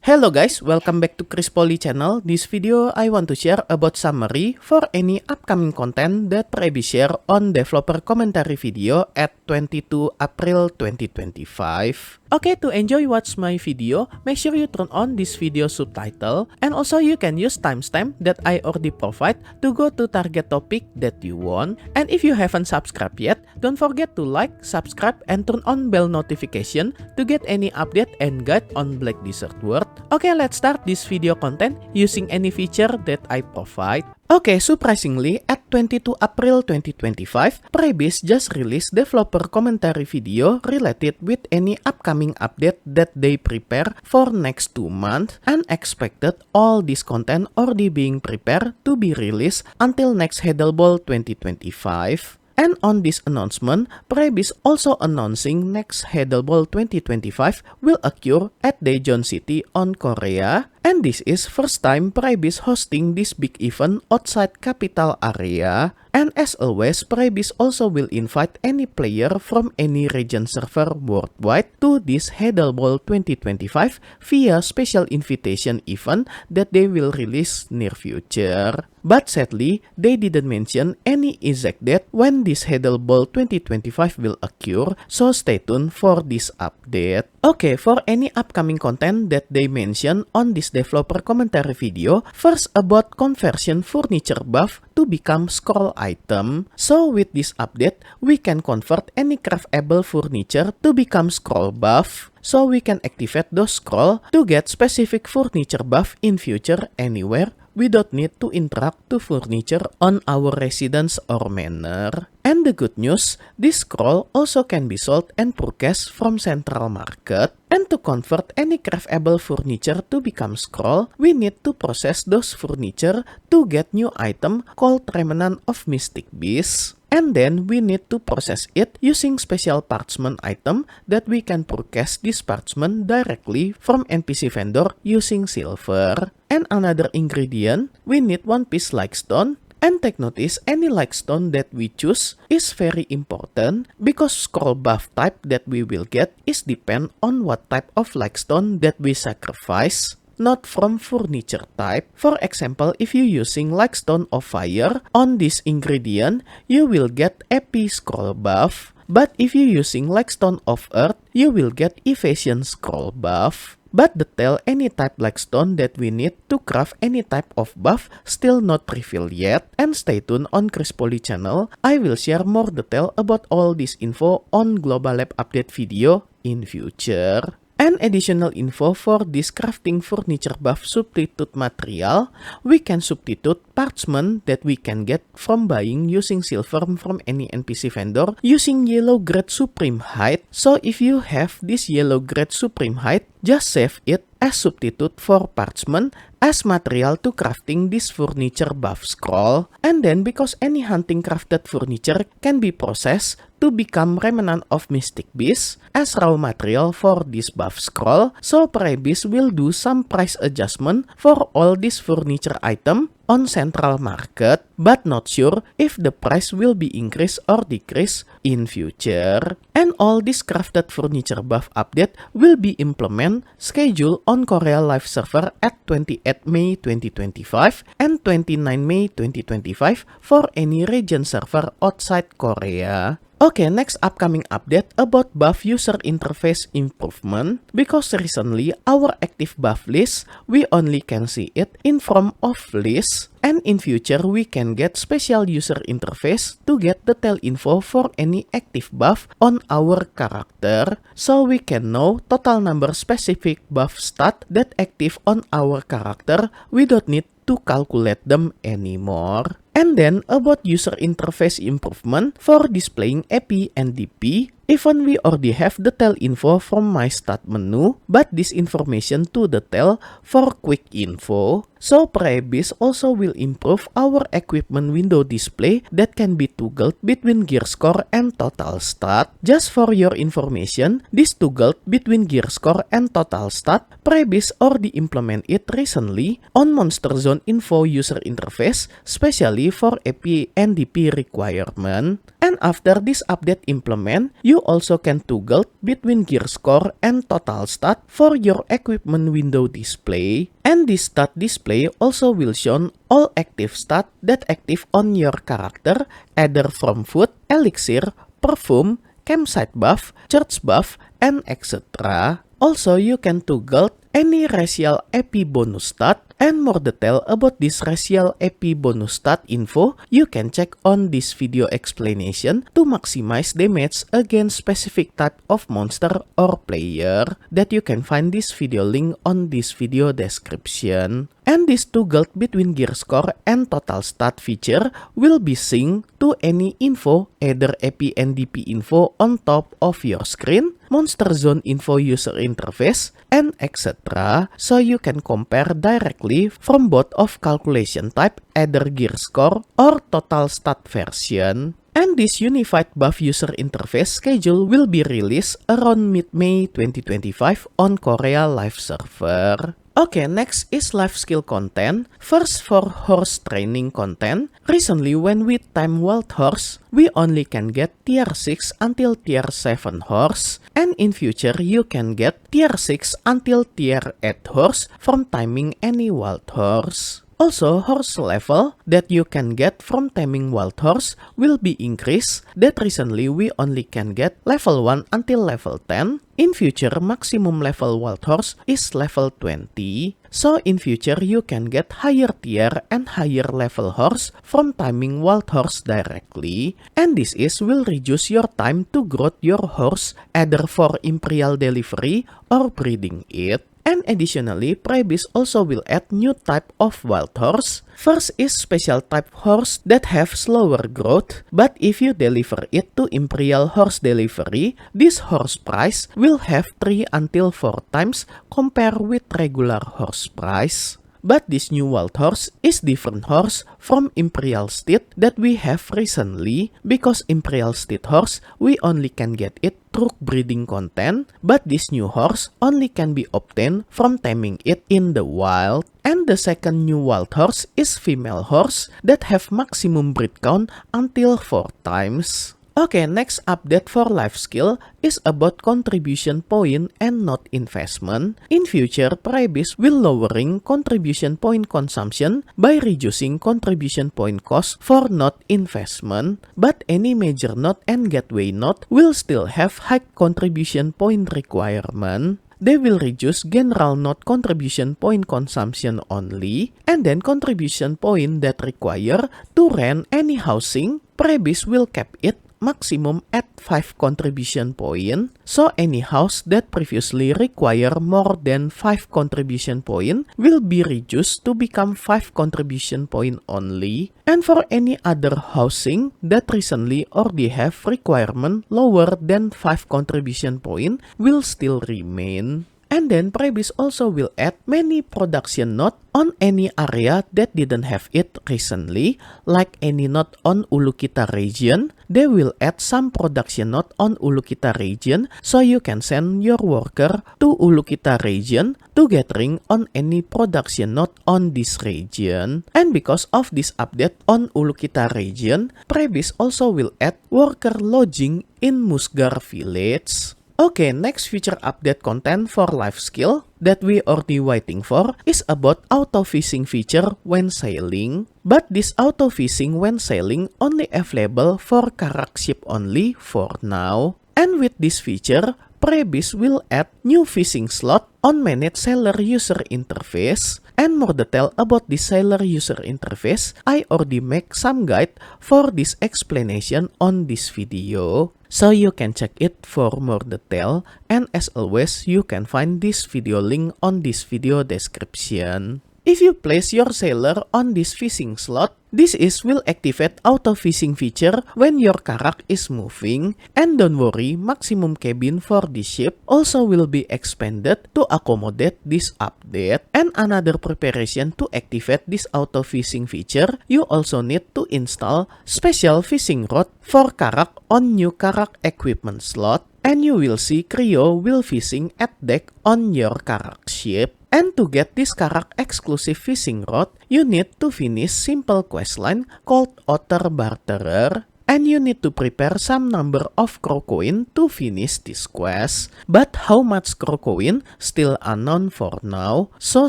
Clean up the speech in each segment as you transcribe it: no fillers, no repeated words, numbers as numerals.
Hello guys, welcome back to Chris Poly channel. This video I want to share about summary for any upcoming content that Prebi share on developer commentary video at 22 April 2025. Okay, to enjoy watch my video, make sure you turn on this video subtitle, and also you can use timestamp that I already provide to go to target topic that you want. And if you haven't subscribed yet, don't forget to like, subscribe, and turn on bell notification to get any update and guide on Black Desert World. Okay, let's start this video content using any feature that I provide. Okay, surprisingly, at 22 April 2025, Prebis just released developer commentary video related with any upcoming update that they prepare for next 2 months, and expected all this content already being prepared to be released until next Heddle Ball 2025. And on this announcement, Prebis also announcing next Heddle Ball 2025 will occur at Daejeon City on Korea. And this is first time Prebis hosting this big event outside capital area. And as always, Prebis also will invite any player from any region server worldwide to this Heddle Ball 2025 via special invitation event that they will release near future. But sadly, they didn't mention any exact date when this Heddle Ball 2025 will occur, so stay tuned for this update. Okay, for any upcoming content that they mention on this developer commentary video, first about conversion furniture buff to become scroll item. So with this update, we can convert any craftable furniture to become scroll buff. So we can activate those scroll to get specific furniture buff in future anywhere. We don't need to interact to furniture on our residence or manor. And the good news, this scroll also can be sold and purchased from central market. And to convert any craftable furniture to become scroll, we need to process those furniture to get new item called Remnant of Mystic Beast. And then we need to process it using special parchment item that we can purchase this parchment directly from NPC vendor using silver. And another ingredient, we need one piece lightstone. And take notice, any lightstone that we choose is very important because scroll buff type that we will get is depend on what type of lightstone that we sacrifice, not from furniture type. For example, if you using lightstone of fire on this ingredient, you will get AP scroll buff. But if you using lightstone of earth, you will get evasion scroll buff. But detail any type lightstone that we need to craft any type of buff still not revealed yet. And stay tuned on Chris Poly channel. I will share more detail about all this info on Global Lab update video in future. And additional info for this crafting furniture buff substitute material, we can substitute parchment that we can get from buying using silver from any NPC vendor using yellow grade supreme hide. So if you have this yellow grade supreme hide, just save it as substitute for parchment as material to crafting this furniture buff scroll. And then because any hunting crafted furniture can be processed to become Remnant of Mystic Beast as raw material for this buff scroll, so Prebis will do some price adjustment for all this furniture item on central market, but not sure if the price will be increased or decreased in future. And all this crafted furniture buff update will be implemented scheduled on Korea Live server at 28 May 2025 and 29 May 2025 for any region server outside Korea. Okay, next upcoming update about buff user interface improvement. Because recently our active buff list, we only can see it in form of list. And in future, we can get special user interface to get detailed info for any active buff on our character. So we can know total number specific buff stat that active on our character. We don't need to calculate them anymore. And then about user interface improvement for displaying AP and DP, even we already have detailed info from my stat menu, but this information too detailed for quick info. So Prebis also will improve our equipment window display that can be toggled between gear score and total stat. Just for your information, this toggled between gear score and total stat, Prebis already implement it recently on Monster Zone info user interface, especially recently for AP NDP requirement. And after this update implement, you also can toggle between gear score and total stat for your equipment window display. And this stat display also will show all active stat that active on your character, either from food, elixir, perfume, campsite buff, church buff, and etc. Also, you can toggle any racial AP bonus stat, and more detail about this racial AP bonus stat info you can check on this video explanation to maximize damage against specific type of monster or player that you can find this video link on this video description. And this toggle between gear score and total stat feature will be synced to any info, either AP NDP info on top of your screen, monster zone info user interface, and etc. So you can compare directly from both of calculation type, either gear score or total stat version. And this unified buff user interface schedule will be released around mid-May 2025 on Korea Live server. Okay, next is life skill content. First, for horse training content. Recently, when we time wild horse, we only can get tier 6 until tier 7 horse. And in future, you can get tier 6 until tier 8 horse from timing any wild horse. Also, horse level that you can get from taming wild horse will be increased. That recently we only can get level 1 until level 10. In future, maximum level wild horse is level 20. So in future, you can get higher tier and higher level horse from timing wild horse directly. And this will reduce your time to grow your horse either for imperial delivery or breeding it. And additionally, Prebis also will add new type of wild horse. First is special type horse that have slower growth, but if you deliver it to Imperial Horse Delivery, this horse price will have 3 until 4 times compared with regular horse price. But this new wild horse is different horse from Imperial Steed that we have recently, because Imperial Steed horse we only can get it through breeding content, but this new horse only can be obtained from taming it in the wild. And the second new wild horse is female horse that have maximum breed count until 4 times. Okay, next update for life skill is about contribution point and not investment. In future, Prebis will lowering contribution point consumption by reducing contribution point cost for not investment, but any major node and gateway node will still have high contribution point requirement. They will reduce general node contribution point consumption only, and then contribution point that require to rent any housing, Prebis will cap it maximum at 5 contribution point. So any house that previously require more than 5 contribution point will be reduced to become 5 contribution point only. And for any other housing that recently already have requirement lower than 5 contribution point will still remain. And then Prebis also will add many production node on any area that didn't have it recently, like any node on Ulukita region. They will add some production node on Ulukita region, so you can send your worker to Ulukita region to gathering on any production node on this region. And because of this update on Ulukita region, Prebis also will add worker lodging in Musgar village. Okay, next feature update content for life skill that we already waiting for is about auto fishing feature when sailing. But this auto fishing when sailing only available for Karak ship only for now. And with this feature, Prebis will add new fishing slot on manage sailor user interface. And more detail about this sailor user interface, I already make some guide for this explanation on this video. So you can check it for more detail, and as always, you can find this video link on this video description. If you place your sailor on this fishing slot, this will activate auto fishing feature when your karak is moving. And don't worry, maximum cabin for this ship also will be expanded to accommodate this update. And another preparation to activate this auto fishing feature, you also need to install special fishing rod for karak on new karak equipment slot. And you will see Creo will fishing at deck on your karak ship. ship. And to get this Karak exclusive fishing rod, you need to finish simple questline called Otter Barterer. And you need to prepare some number of crow coin to finish this quest. But how much crow coin still unknown for now. So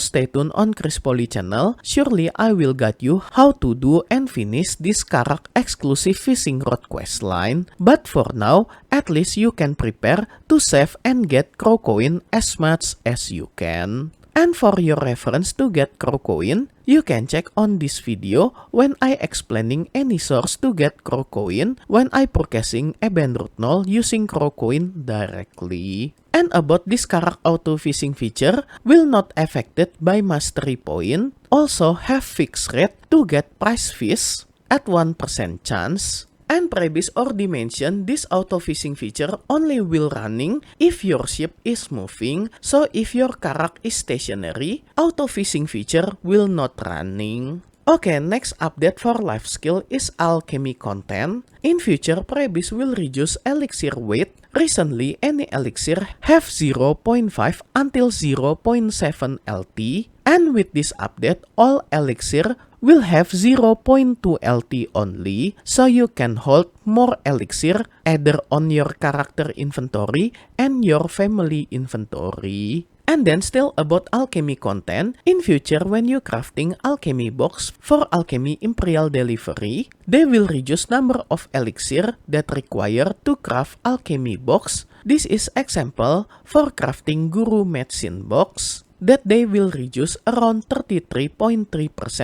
stay tuned on Chris Poly channel. Surely I will guide you how to do and finish this Karak exclusive fishing rod questline. But for now, at least you can prepare to save and get crow coin as much as you can. And for your reference to get crow coin, you can check on this video when I explaining any source to get crow coin when I purchasing a bandroot null using crow coin directly. And about this Karak auto fishing feature will not affected by mastery point, also have fixed rate to get prize fish at 1% chance. And previous already mentioned this auto fishing feature only will running if your ship is moving. So if your Karak is stationary, auto fishing feature will not running. Okay, next update for life skill is alchemy content. In future, Prebis will reduce elixir weight. Recently, any elixir have 0.5 until 0.7 LT. And with this update, all elixir will have 0.2 LT only, so you can hold more elixir either on your character inventory and your family inventory. And then still about alchemy content, in future when you crafting alchemy box for alchemy imperial delivery, they will reduce number of elixir that require to craft alchemy box. This is example for crafting guru medicine box, that they will reduce around 33.3%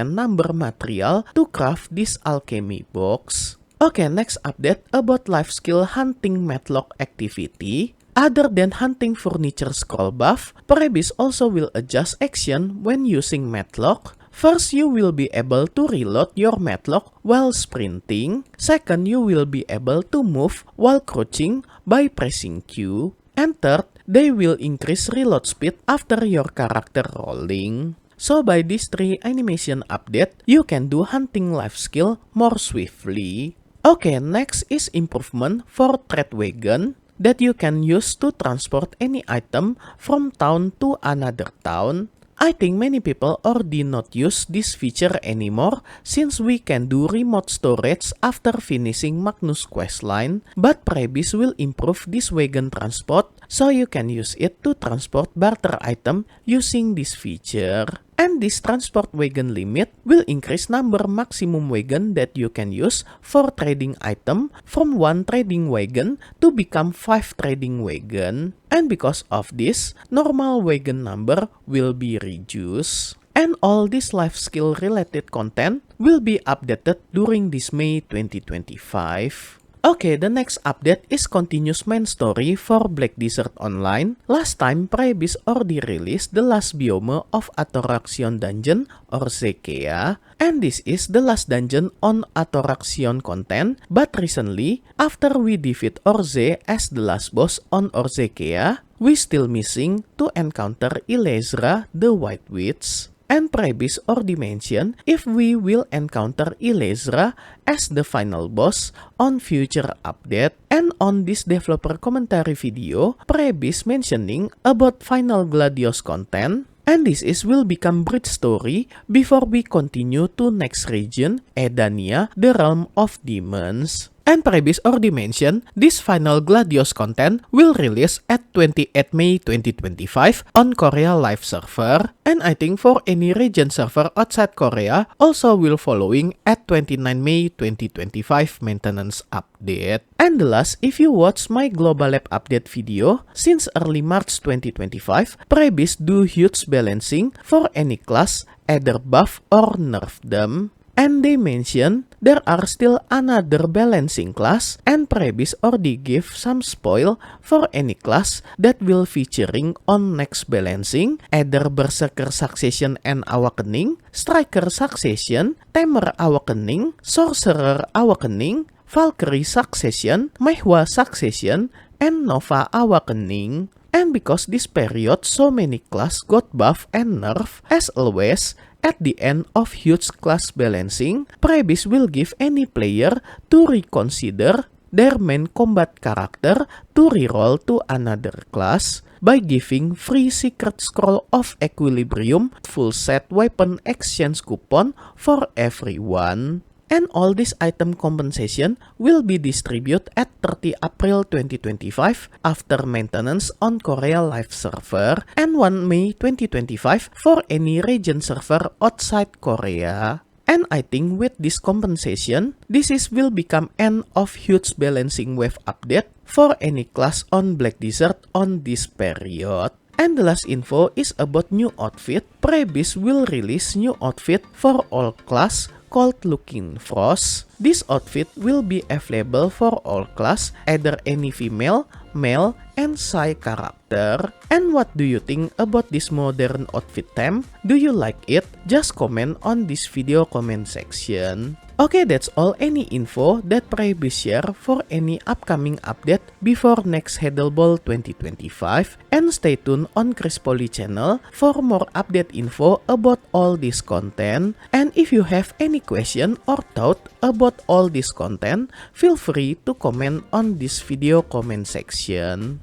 number material to craft this alchemy box. Okay, next update about life skill hunting matlock activity. Other than hunting furniture scroll buff, Prebis also will adjust action when using matlock. First, you will be able to reload your matlock while sprinting. Second, you will be able to move while crouching by pressing Q. And third, they will increase reload speed after your character rolling. So by these three animation update, you can do hunting life skill more swiftly. Okay, next is improvement for trade wagon that you can use to transport any item from town to another town. I think many people already not use this feature anymore since we can do remote storage after finishing Magnus questline, but Prebis will improve this wagon transport so you can use it to transport barter item using this feature. And this transport wagon limit will increase number maximum wagon that you can use for trading item from 1 trading wagon to become 5 trading wagon. And because of this, normal wagon number will be reduced. And all this life skill related content will be updated during this May 2025. Okay, the next update is continuous main story for Black Desert Online. Last time, Prebis already released the last biome of Atoraxion Dungeon or Zekea, and this is the last dungeon on Atoraxion content. But recently, after we defeat Orze as the last boss on Orzekea, we still missing to encounter Ilezra the White Witch. And Prebis already mentioned if we will encounter Ilezra as the final boss on future update. And on this developer commentary video, Prebis mentioning about final Gladios content. And this is will become bridge story before we continue to next region, Edania, the realm of demons. And Prebis already mentioned this final Gladios content will release at 28 May 2025 on Korea Live server. And I think for any region server outside Korea also will following at 29 May 2025 maintenance update. And the last, if you watch my Global Lab update video, since early March 2025, Prebis do huge balancing for any class, either buff or nerf them. And they mention there are still another balancing class, and Prebis already give some spoil for any class that will featuring on next balancing, either Berserker Succession and Awakening, Striker Succession, Tamer Awakening, Sorcerer Awakening, Valkyrie Succession, Mehwa Succession, and Nova Awakening. And because this period so many class got buff and nerf, as always, at the end of huge class balancing, Prebis will give any player to reconsider their main combat character to reroll to another class by giving free secret scroll of equilibrium, full set weapon exchange coupon for everyone. And all this item compensation will be distributed at 30 April 2025 after maintenance on Korea Live server and 1 May 2025 for any region server outside Korea. And I think with this compensation, will become end of huge balancing wave update for any class on Black Desert on this period. And the last info is about new outfit. Prebis will release new outfit for all class called Looking Frost. This outfit will be available for all class, either any female, male, and Psy character. And what do you think about this modern outfit theme? Do you like it? Just comment on this video comment section. Okay, that's all any info that Prebis share for any upcoming update before next Heddle Ball 2025. And stay tuned on Chris Poly channel for more update info about all this content. And if you have any question or thought about all this content, feel free to comment on this video comment section.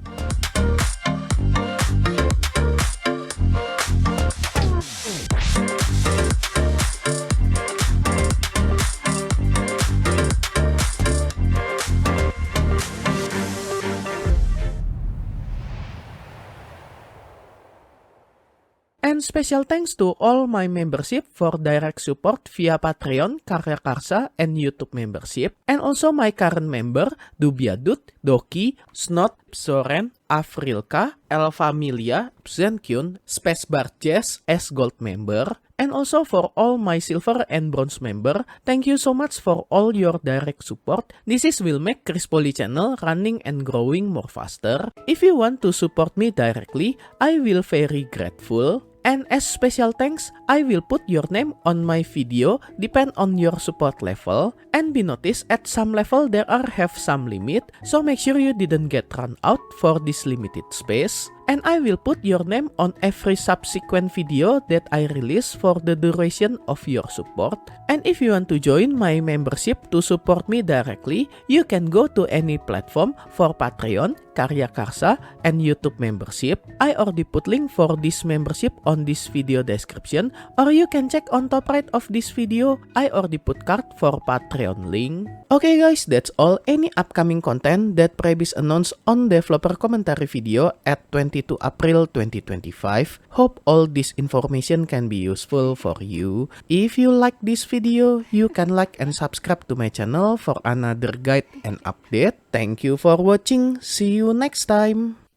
And special thanks to all my membership for direct support via Patreon, Karya Karsa, and YouTube membership. And also my current member, Dubiadut, Doki, Snot, Soren, Afrilka, Elfamilia, Zenkyun, Spacebar Jazz as Gold member. And also for all my silver and bronze member, thank you so much for all your direct support. This will make Chris Poly channel running and growing more faster. If you want to support me directly, I will very grateful. And as special thanks, I will put your name on my video depend on your support level. And be noticed at some level there are have some limit, so make sure you didn't get run out for this limited space. And I will put your name on every subsequent video that I release for the duration of your support. And if you want to join my membership to support me directly, you can go to any platform for Patreon, Karya Karsa, and YouTube membership. I already put link for this membership on this video description, or you can check on top right of this video. I already put card for Patreon link. Okay guys, that's all any upcoming content that Prebis announced on developer commentary video at 22 April 2025. Hope all this information can be useful for you. If you like this video, you can like and subscribe to my channel for another guide and update. Thank you for watching. See you next time.